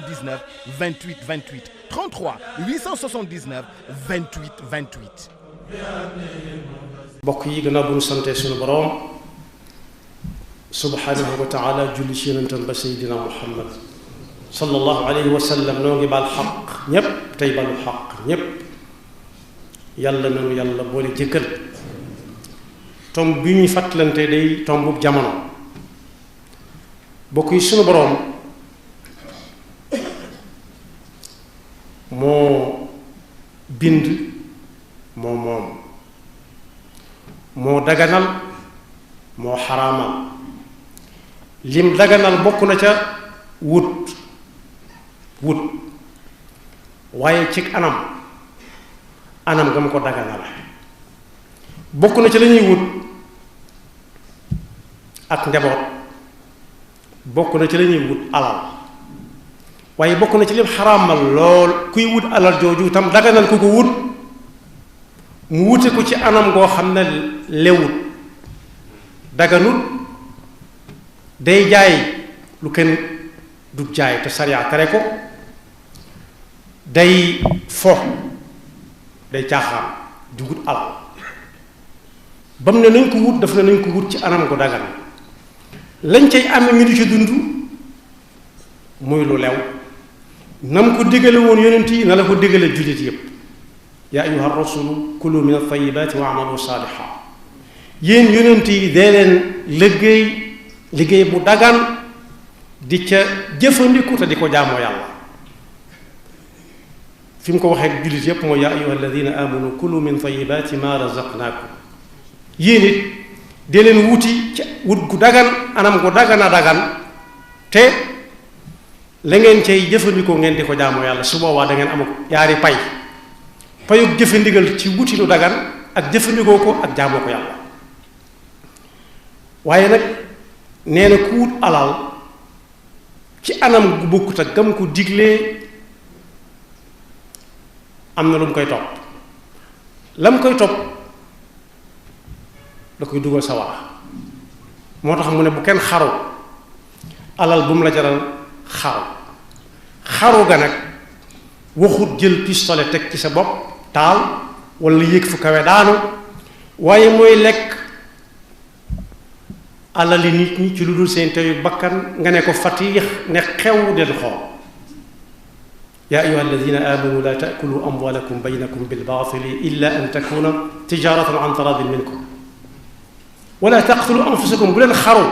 19 28 28 33 879 28 28. mbokk yi gannaaw bu ñu santee suñu boroom subhanahu wa taala julli ci yonentam ba seydina muhammad sallallahu alayhi wa sallam noo ngi baal xaq ñépp tey balu xaq ñépp yàlla nanu yàlla boole jëkkal tomb bi ñuy fàttalante day tombub jamono mbokk yi suñu boroom moo bind moo daganal moo xaraamal lim daganal bokk na ca wut waaye ci anam nga mu ko daganal bokk na ca la ñuy wut ak njaboot bokk na ci la ñuy wut alal waaye bokk na ci lim xaraamal lool kuy wut alal jooju tam daganal ku ko wut mu wute ko ci anam goo xam ne lewut daganut day jaay lu kenn du jaay te sariya tere ko day fo day caaxaan di wut alal ba mu ne nañ ko wut daf ne nañ ko wut ci anam gu dagan lañ cay am ñu di ci dund muy lu lew nam ko digale woon yonent yi na la ko digale jullit yépp yaa ayyuha rasulu kulu min at-tayyibati wa amalu saaliha yéen yonent yi dee leen liggéey bu dagan di ca jëfandiku te di ko jaamoo yàlla fi mu ko waxee ak jullit yépp mooy yaa ayyuha alladina amanu kulu min tayyibati ma razaqnakum yéen it dee leen wuti ca wut gu dagan anam gu dagan a dagan te la ngeen cay jëfandikoo ngeen di ko jaamoo yàlla su boobaa da ngeen am yaari payug jëfe ndigal ci wuti lu dagan ak jëfandikoo ko ak jaamoo ko yàlla waaye nag nee na ku wut alal ci anam gu bokkut ak gam ko diglee am na lu mu koy topp la mu koy topp da koy dugal sawara moo tax mu ne bu kenn xaru alal bu mu la jaral xaru ga nag waxut jël pistolet teg ci sa bopp taal wala yéeg fu kawe daanu waaye mooy lekk alali nit ñi ci lu dul seen teyu bakkan nga ne ko fatiix ne xew del xool yaa ayyuha alladina amanu la taakulu amwalakum baynakum bilbaatili illa an takuna tijaratan an taradin minkum wala taqtulu anfusakum bu leen xaru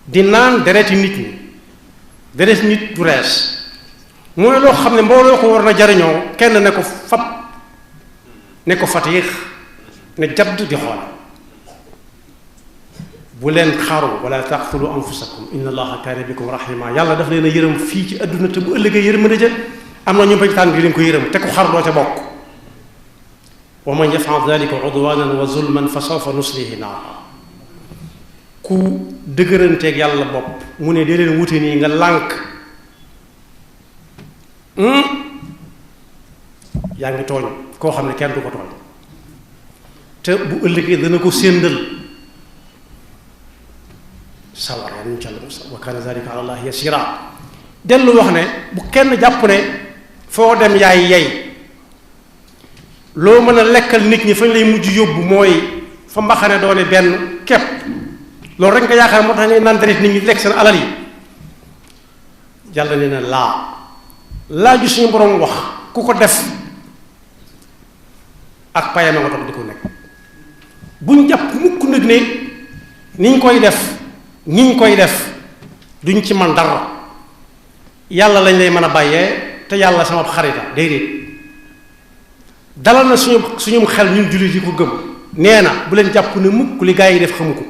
di naan dereti nit ñi deret nit du rees mooy loo xam ne mbooloo ko war na jariñoo kenn ne ko fab ne ko fatiix ne jadd di xool bu leen xaru wala taqtulu anfusakum inna allaha kaana bikum rahima yàlla daf leen a yërëm fii ci àdduna te bu ëllëgee yërmande ja am na ñu bañ tànn di leen ko yërëm te ku xar doo ca bokk wa man yaf'al dhalika udwanan wa zulman fa sawfa nuslihi naara ku dëgëranteeg yàlla bopp mu ne dee leen wute nii nga lànk yaa ngi tooñ koo xam ne kenn du ko tooñ te bu ëllëgee dana ko séndal sawar ya nuñ càll musa wa kana zalika ala allahi yasira dellu wax ne bu kenn jàpp ne foo dem yaay yey loo mën a lekkal nit ñi fañ lay mujj yóbbu mooy fa mbaxane doone benn képp loolu rek nga yaakaar moo tax ngay naan deret nit ñi lekk seen alal yi yàlla nee na laa ju suñu borom wax ku ko def ak payama nga topp di ko nekk buñ jàpp mukk nag ne niñ koy def duñ ci man dara yàlla lañ lay mën a bàyyee te yàlla sama xarita déedéet dalal na suñu xel ñun jullit yi ko gëm nee na bu leen jàpp ne mukk li gaa yi def xamu ko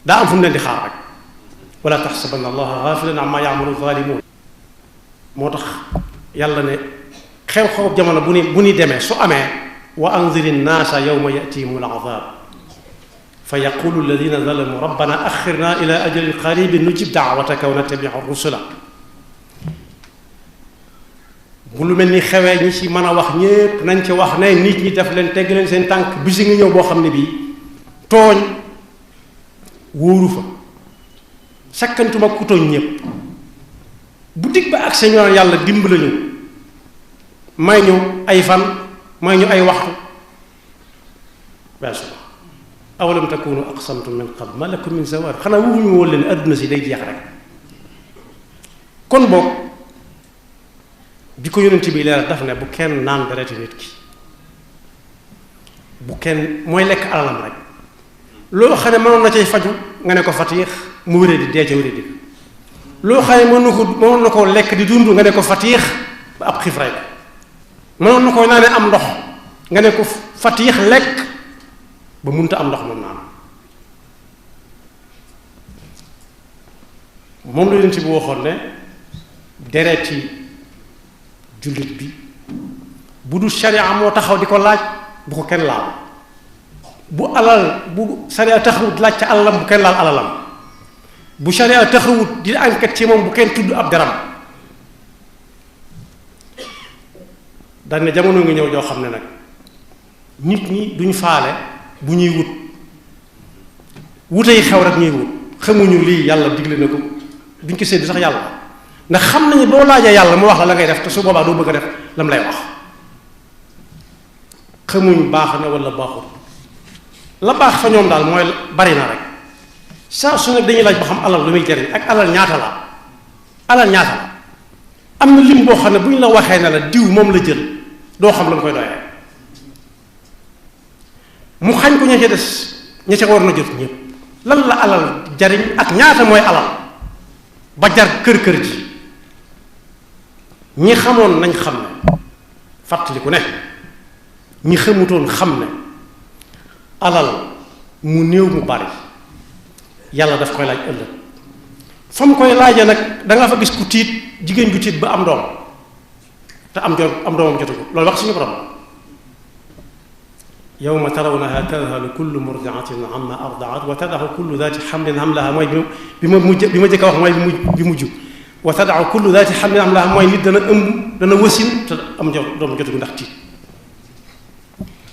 daa am fu mu leen di xaar rek wala taxsabanna allaha gaafilan amma yaamalu zaalimuun moo tax yàlla ne xew-xew jamono bu ni demee su amee wa anziri nnaasa yawma yatihim al-azaab fa yaqulu alladina zalamu rabbana axirna ila ajalin qaribin nujib daawataka wa nattabiu rusula bu lu mel ni xewee ñi ci mën a wax ñépp nañ ci wax ne nit ñi def leen tegg leen seen tànk bisi nga ñëw boo xam ne bii tooñ wóoru fa sakkantuma ku tooñ ñépp bu dig ba ak seen yoon yàlla dimbali ñu may ñu ay fan may ñu ay waxtu weesu awalam takunu aqsamtum min qabl ma lakum min zawal xanaa wuñu woon leen adduna si day jeex rek kon boog bi ko yonent bi leeral daf ne bu kenn naan dereti nit ki bu kenn mooy lekk alalam rek loo xam ne mënoon na cay faju nga ne ko fatiix mu wéré di dee ca wéré di loo xam ne mënoon na koo lekk di dund nga ne ko fatiix ba ab xiif rek mënoon na koo naanee am ndox nga ne ko fatiix lekk ba munta am ndox moom naan moom la yonent bi waxoon ne dereti jullit bi bu du sharia moo taxaw di ko laaj bu ko kenn laal bu alal bu sharia taxawut laaj ca alalam bu kenn laal alalam bu sharia taxawut di enquête ci moom bu kenn tudd ab deram dañ ne jamono ngi ñëw joo xam ne nag nit ñi duñ faale bu ñuy wut wutey xew rek ñuy wut xamuñu lii yàlla digle na ko duñ ko séddu sax yàlla ndax xam nañu boo laajee yàlla mu wax la ngay def te su boobaa doo bëgg a def lam lay wax xamuñ baax na wala baaxul la baax fa ñoom daal mooy bari na rek saa su nekk dañuy laaj ba xam alal lu muy jariñ ak alal ñaata la am na lim boo xam ne bu ñu la waxee ne la diw moom la jël doo xam la mu koy doyee mu xañ ko ña ca des ña ca war na jot ñëpp lan la alal jariñ ak ñaata mooy alal ba jar kër ji ñi xamoon nañ xam ne fàttaliku ne ñi xamutoon xam ne alal mu néew mu bari yàlla daf koy laaj ëllëg fa mu koy laajee nag da nga fa gis ku tiit jigéen ju tiit ba am doom te am doomam jotagu loolu wax suñu borom yawma tarawnaha tadhalu kullu murdi'atin amma arda'at wa tada'u kullu dhati hamlin hamlaha mooy bi ma jëkk a wax mooy bi mujj wa tada'u kullu dhati hamlin hamlaha mooy nit dana ëmb dana wasin te am doom jotagu ndax tiit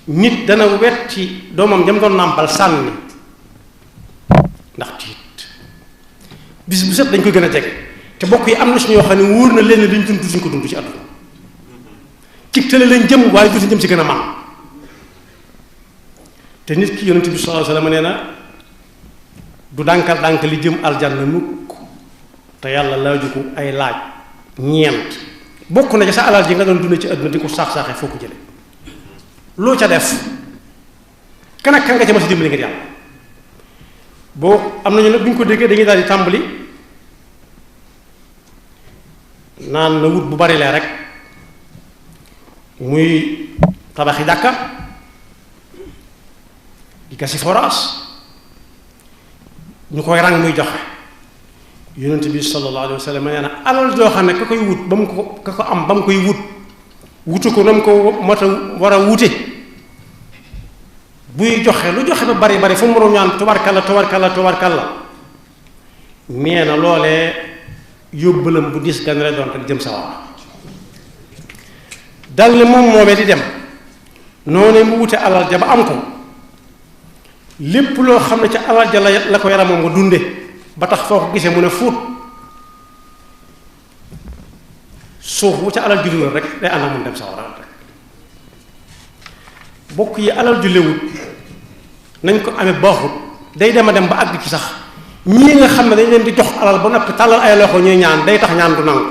nit dana wetti doomam jam doon nàmpal sànni ndax tiit bis bu set dañ koy gën a jege te bokk yi am na suñu yoo xam ne wóor na leen liñ dund suñ ko dund ci àdduna ci tële lañ jëm waaye du jëm ci gën a man te nit ki yonent bi sallallahu alayhi wasallam nee na du dànk li jëm aljanna mukk te yàlla laaju ko ay laaj ñeent bokk na ci sa alal ji nga doon dund ci àdduna di ko saax-saaxee foo ko jële loo ca def kan ak kan nga ca ma si dimbali ngir yàlla boo am nañu nag bu ñu ko déggee dañuy daal di tàmbali naan na wut bu bari lee rek muy tabaxi jàkka di gasi forage ñu koy rang muy joxe yonent bi sallallahu alayhi wa sallam nee na alal joo xam ne ka koy wut ba mu ko ka ko am ba mu koy wut wutu ko na mu ko mat a war a wute buy joxe lu joxe ba bari bari fu mu mënoon ñaan tubarkalla nee na loolee yóbbalam bu dis gan rek doon rek jëm sawar dal ne moom moomee di dem noonu mu wute alal ja ba am ko lépp loo xam ne ca alal ja la ko yaramam nga dunde ba tax foo ko gisee mu ne fuut suuf bu ca alal ju dundal rek day ànd ak mun dem sawar rek bokk yi alal ju lewut nañ ko amee baaxut day dem a dem ba àgg ci sax ñii nga xam ne dañ leen di jox alal ba noppi tàllal ay loxo ñuy ñaan day tax ñaan du nangu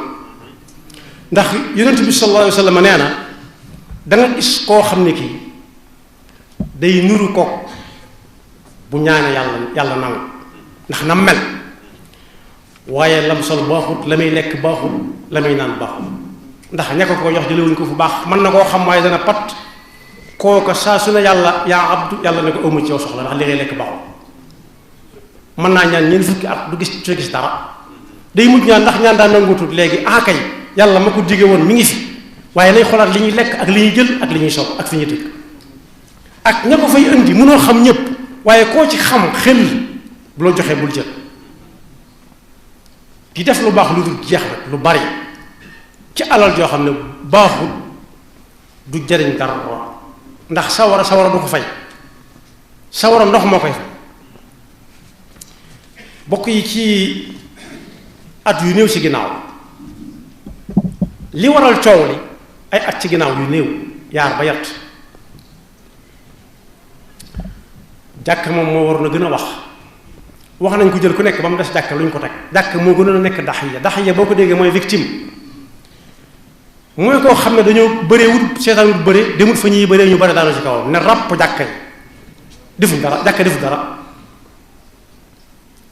ndax yonent bi sallallahu alayhi wa sallam nee na da nga gis koo xam ne kii day nuru kook bu ñaane yàlla nangu ndax na mel waaye lam sol baaxut la muy lekk baaxut la muy naan baaxut ndax ña ko jox jëlewuñ ko fu baax mën na koo xam waaye dana pat kooka saa su ne yàlla yaa abdu yàlla ne ko ëmma ci yow soxla ndax li ngay lekk baaxul mën naa ñaan ñeent fukki at du gis dara day mujj ñaan ndax ñaan daa nanguutut léegi kay yàlla ma ko dige woon mi ngi fi waaye lay xoolaat li ñuy lekk ak li ñuy jël ak li ñuy sol ak fi ñuy dëkk ak ña ko fay indi mënoo xam ñëpp waaye koo ci xam xel bu la joxee bul jël di def lu baax lu dul jeex rek lu bari ci alal joo xam ne baaxul du jariñ dara ndax sawara du ko fay sawara ndox moo koy fay bokk yi ci at yu néew si ginnaaw li waral coow li ay at ci ginnaaw yu néew yaar ba yat jàkk moom moo waroon a gën a wax nañ ko jël ku nekk ba mu des jàkk lu ñu ko teg jàkk moo gënoon a nekk daxiya boo ko déggee mooy victime mooy koo xam ne dañoo bëree wut seetaan wut bëree demut fa ñuy bëree ñu bëri daanu ci kawam ne ràpp jàkka yi defuñ dara jàkka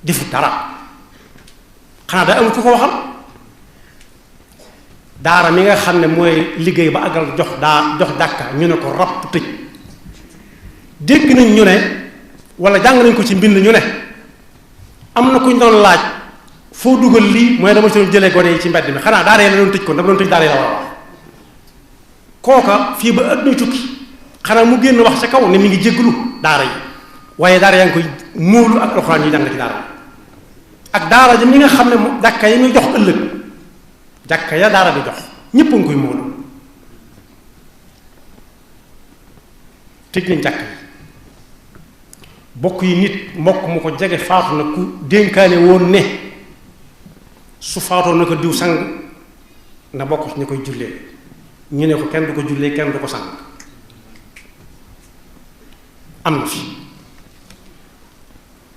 defut dara xanaa day amul ku ko waxal daara mi nga xam ne mooy liggéey ba àggal jox jàkka ñu ne ko ràpp tëj dégg nañ ñu ne wala jàng nañ ko ci mbind ñu ne am na ku ñu doon laaj foo dugal lii mooy dama ci doon jëlee gone yi ci mbedd mi xanaa daara yi la doon tëj kon dama doon tëj daara yi la war a wax kooka fii ba àdduna tukki xanaa mu génn wax ca kaw ne mi ngi jégglu daara yi waaye daara yaa ngi koy móolu ak alxuraan yi jàng ci daara ak daara ji mi nga xam ne jàkka yi muy jox ëllëg jàkka ya daara di jox ñépp a ngi koy móolu tëj nañ jàkka yi bokk yi nit mbokk mu ko jege faatu na ku dénkaane woon ne su faatoo na ko diw sang na bokk ci ñu koy jullee ñu ne ko kenn du ko jullee kenn du ko sang am na fi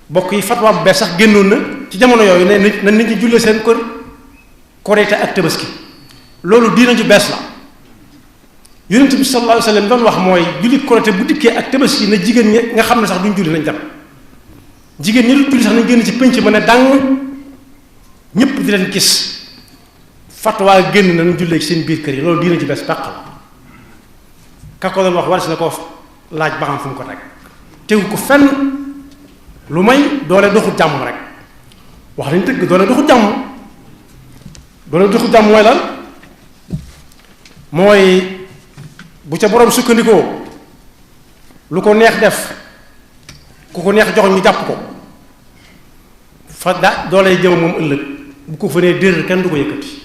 bokk yi fatwa bu bees sax génnoon na ci jamono yooyu ne na nit ñi jullee seen kër korite ak tabaski loolu diina ju bees la yonent bi sallallahu alayhi wa sallam doon wax mooy julli korite bu dikkee ak tabaski na jigéen ñi nga xam ne sax duñ julli nañ dem jigéen ñi du julli sax nañ génn ci pénc ma ne dàng ñépp di leen gis fatwa génn na ñu jullee ci seen biir kër yi loolu diina ju bees pàq la ka ko doon wax war si na ko laaj ba xam fu mu ko teg tegu ko fenn lu may doole doxut jàmm rek wax nañ dëgg doole doxut jàmm mooy lan mooy bu ca boroom sukkandikoo lu ko neex def ku ko neex jox ñu jàpp ko fa doole jëm moom ëllëg bu ko fa nee dér kenn du ko yëkkati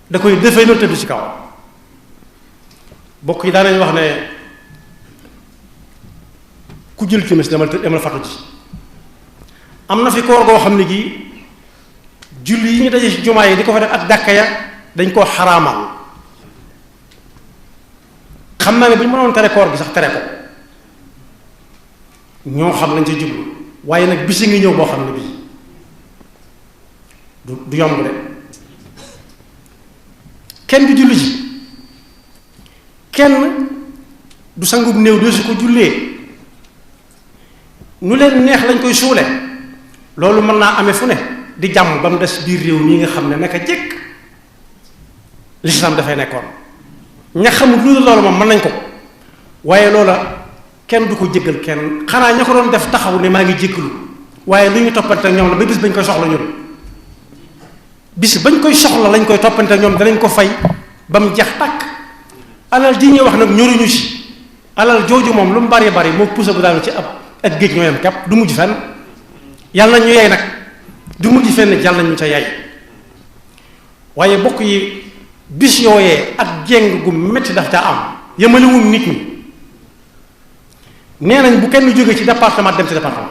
da koy defee na tëdd ci kaw bokk yi daanañ wax ne ku jël timis demal fatu ji am na fi koor goo xam ne gi julli yi ñu daje ci jumaa yi di ko fa def ak jàkka ya dañ koo xaraamal xam naa ne bu ñu mënoon tere koor gi sax tere ko ñoo xam lañ ca jublu waaye nag bisi ngi ñëw boo xam ne bii du yomb de kenn du julli ji kenn du sangub néew doo su ko jullee nu leen neex lañ koy suule loolu mën naa amee fu ne di jàmm ba mu des biir réew mi nga xam ne naka jëkk lislaam dafay nekkoon ña xamul lu loolu moom mën nañ ko waaye loola kenn du ko jéggal kenn xanaa ña ko doon def taxaw ne maa ngi jéggalu waaye lu ñu toppante ak ñoom la ba bis bañ koy soxla ñun bis bañ koy soxla lañ koy toppante ak ñoom danañ ko fay ba mu jeex tàkk alal ji ñuy wax nag ñoruñu si alal jooju moom lu mu bari bari moo pusa bu daanu ci ak géej ñooyam kepp du mujj fenn yàlla na ñu yey nag du mujj fenn yàlla na ñu ca yey waaye bokk yi bis yooyee ak jéng gu metti daf caa am yëmalewul nit ñi nee nañ bu kenn jógee ci département dem ci département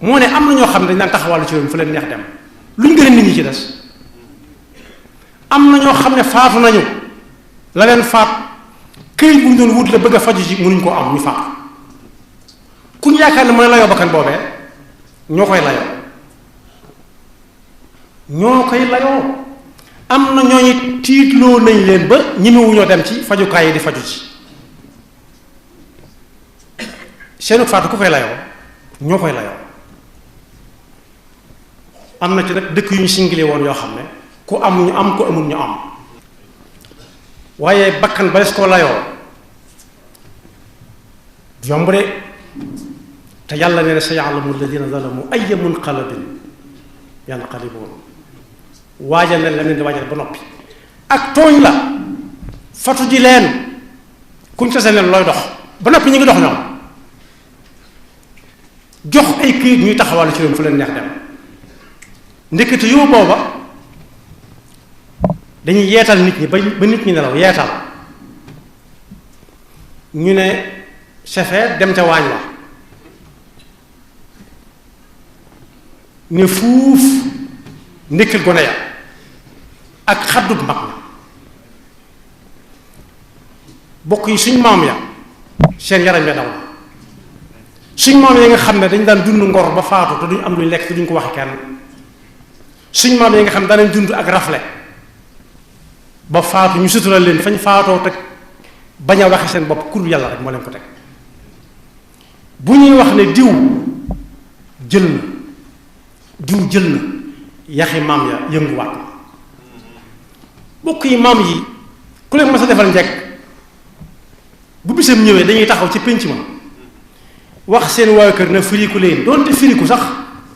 moo ne am na ñoo xam ne dañ daan taxawàllu ci yoon fu leen neex dem lu ñu gën a nit ñi ci des am na ñoo xam ne faatu nañu la leen faat këyit bu ñu doon wut la bëgg a faju ci mënuñ koo am ñu faatu ku ñu yaakaar ne mooy layoo bakkan boobee ñoo koy layoo am na ñooñu tiitloo nañ leen ba ñemewuñoo dem ci fajukaay yi di faju ci seenu faatu ku koy layoo ñoo koy layoo am na ci nag dëkk yu ñu singile woon yoo xam ne ku am ñu am ku amul ñu am waaye bakkan ba des koo layoo yomb de te yàlla nee na sa ya'lamu alladina zalamu ayya munqalabin yanqalibuun waajal leen la leen di waajal ba noppi ak tooñ la fatu ji leen kuñ tase leen looy dox ba noppi ñu ngi dox ñoom jox ay këyit ñuy taxawal ci réew fu leen neex dem ndekete yow booba dañuy yeetal nit ñi ba nit ñi nelaw yeetal ñu ne chauffeur dem ca waañ wa ne fuuf ndékkal gone ya ak xaddub mag na bokk yi suñ maam ya seen yaram ya daw na suñ maam yi nga xam ne dañ daan dund ngor ba faatu te duñ am luñ lekk te duñ ko waxe kenn suñ maam yi nga xam ne danañ dund ak rafle ba faatu ñu sutural leen fañ faatoo teg bañ a waxe seen bopp kur yàlla rek moo leen ko teg bu ñuy wax ne diw jël na yaxi maam ya yënguwaat na bokk yi maam yi ku leen mas a defal njekk bu bisam ñëwee dañuy taxaw ci pénc ma wax seen waa kër na firiku leen doonte firiku sax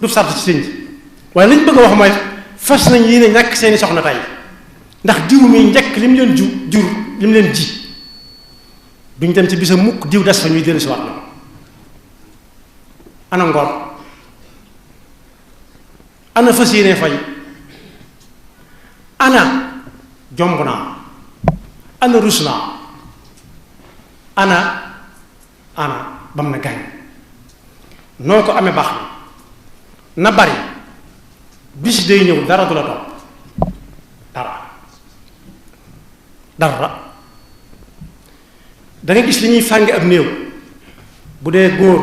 du sart ci sëñ waaye lañ bëgg a wax mooy fas nañ yéene ñàkk seeni soxna tey ndax diw mi njëkk li mu leen jur li mu leen ji duñ dem ci bisam mukk diw des fa ñuy dellu si waat na ana ngor ana fas yéene fay ana jomb naa ana rus naa ana bam na gaañ noo ko amee baax na bari bis day ñëw dara du la topp dara da nga gis li ñuy fànge ab néew bu dee góor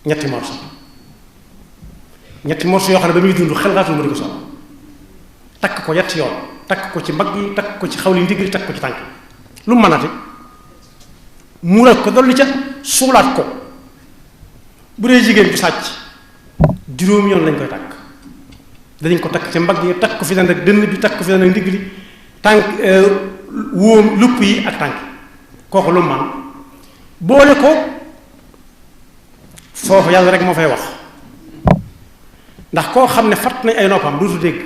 ñetti morso yoo xam ne ba muy dund xel laatul ma di ko sol takk ko yetti yoon takk ko ci mbagg yi takk ko ci xawli ndigg yi takk ko ci tànk lu mu mënati muural ko dolli ca suulaat ko bu dee jigéen bu sàcc juróomi yoon lañ koy takk danañ ko takk ci mbagg yi takk ko fi daan ak dënn bi takk ko fi daan ak ndigg li tànk wóom lupp yi ak tànk kooku lu mu man boole ko foofu yàlla rek moo fay wax ndax koo xam ne fat nañ ay noppam dootu dégg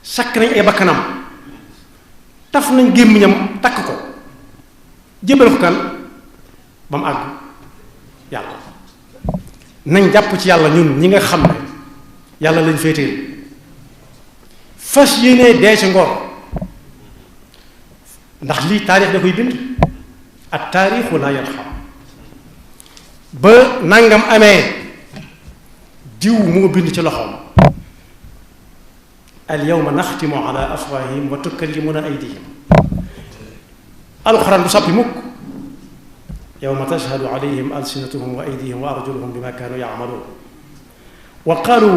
sakk nañ ay bakkanam taf nañ gémmiñam takk ko jébal ko kan ba mu àgg yàlla nañ jàpp ci yàlla ñun ñi nga xam ne yàlla lañ féetee fas yéenee dee ci ngor ndax lii taarix da koy bind ak taarixu laa yarxam ba nangam amee diw moo bind ci loxoom al yawma naxtimu ala afwahihim wa tukallimuna aydihim alxuraan du soppi mukk yawma tashhadu alayhim alsinatuhum wa aydihim wa arjuluhum bima kaanu yacmaluun wa qaalu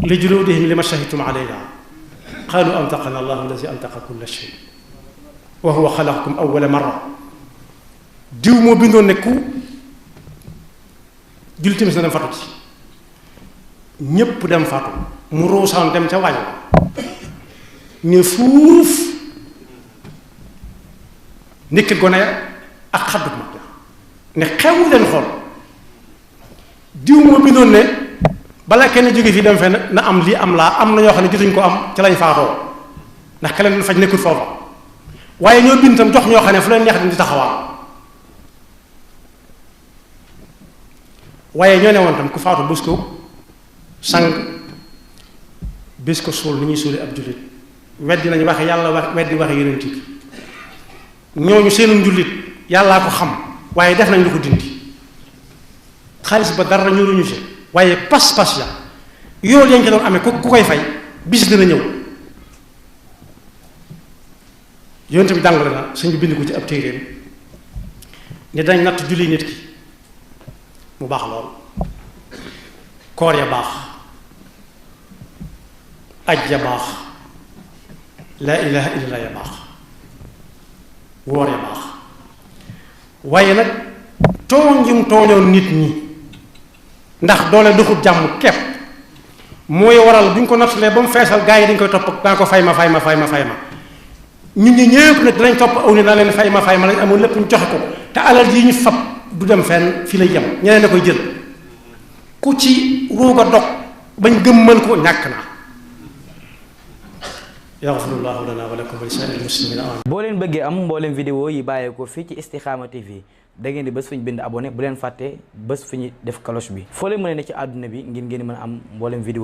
li juluudihim lima shahidtum alayna qaalu antaqana allahu alladi antaqa kulla shay wa huwa xalaqakum awwala marra diw moo bindoon ne ku julli timis na dem fatu ci ñépp dem fatu mu ruusaan dem ca wàññ ne fuuf ndikki gone ak xaddu mag la ne xewu leen xool diw moo bindoon ne bala kenn jóge fii dem fenn na am lii am laa am na ñoo xam ne jotuñ ko am ci lañ faatoo ndax ka leen faj nekkul foofa waaye ñoo bind tam jox ñoo xam ne fu leen neex di taxawaa waaye ñoo ne woon tam ku faatu bés ko sang bés ko suul ni ñuy suuli ab jullit weddi nañu waxe yàlla weddi waxe yonent bi ñooñu seenum jullit yàllaa ko xam waaye def nañ lu ko dindi xaalis ba dara ñoruñu si waaye pas-pas ya yool yañ ko doon amee ku koy fay bis dina ñëw yonent bi jàngale na suñ bi bind ko ci ab téeréem ne dañ natt julli nit ki mu baax lool koor ya baax aj ya baax laa ilaha illallah ya baax woor ya baax waaye nag tooñ yum tooñoon nit ñi ndax doole doxut jàmm kepp mooy waral bu ñu ko nattalee ba mu feesal gaa yi dañ koy topp daa ko fay ma ñun ñi ñëpp nag dinañ topp aw ni naa leen fay ma lañ amoon lépp ñu joxe ko te alal yi ñu fab du dem fenn fii lay yem ñeneen na koy jël ku ci ruuga dog bañ gëmmal ko ñàkk naa yaxfirullahu lana wa lakum wa li saa'iril muslimina amin. boo leen bëggee am mboolem vidéo yi bàyyeekoo fii ci Istikhama TV da ngeen di bés fu ñu bind abonné bu leen fàtte bés fu ñu def cloche bi foo leen mën a ne ci àdduna bi ngir ngeen mën a am mboolem vidéo